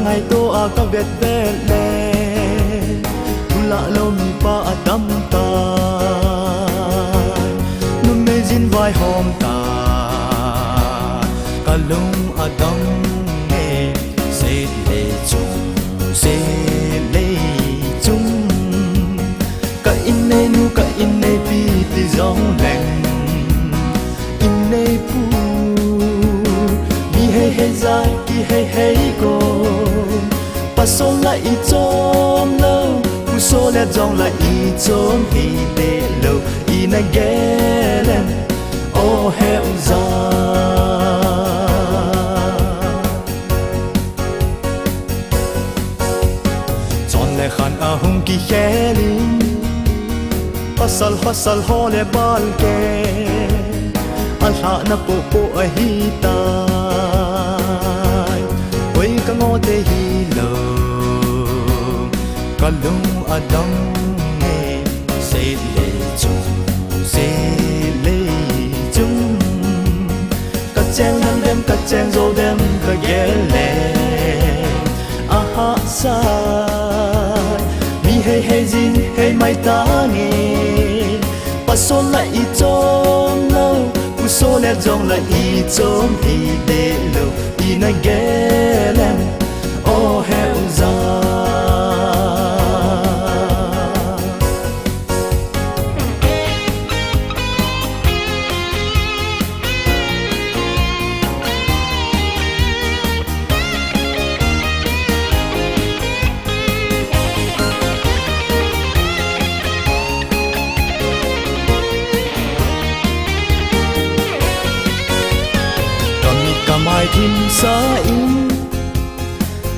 ngày tô à các việt về lệ lạ lâu mi pa đâm ta nu mê zin vai hôm ta cả lung đâm nghe sẽ lệ chung cả in này pi ti giông lạnh in này pu mi hey dài ki hey go pa so lại chom lâu số lẽ dòng lại ý chốn thì để lâu ý này ghé lên ô heo ra chọn lẽ khăn à hung kỳ khé linh pasal ho lẽ bal ke al ha na po a hi ta oi ka ngo te hi lo cả lung đâm nghe sẽ lệ chung cả chàng dâu đem cả ghé lệ à ha sa mi hey zin hey mai ta nghe pa so lại chom lâu u so lẹ dòng lại chom thì để lâu đi na ghé lên ô heo ra mai thim sa in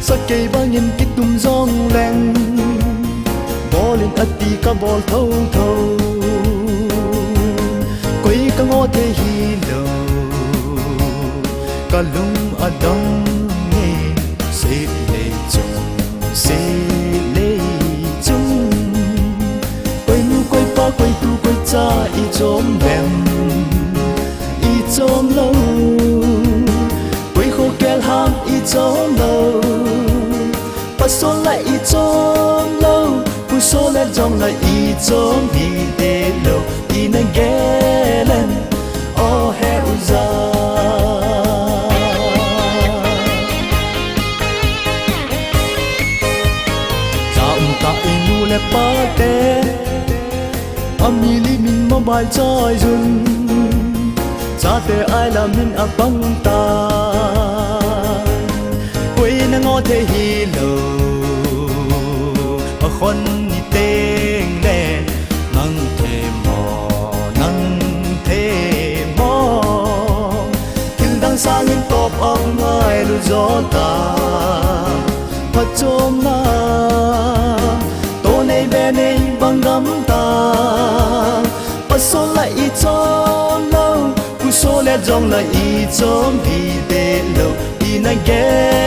sa cây băng nhân kích tung giông lên bò lên ắt đi cả bò thâu quay cả ngõ thế hi lờ cả lung đâm nghe sẽ lệ chung quay nu quay pa quay tu quay cha i chom bèm i chom lâu ham i chom lâu pa so lại i chom lâu pu so lại dòng lại i chom đi để lâu đi na ghé lên ô heo ra dạo ta inu le Pate amili min mobile choi jun cha te ai la min a bang ta na ngõ thế hi lô ở khôn ni tên lệ nâng thế mò kinh đang sang in top ông ai lu gió ta phát chôm na tô này bên này băng đắm ta phát số lại chôm lâu cú số lẽ dòng lại chôm đi để lâu đi na ghé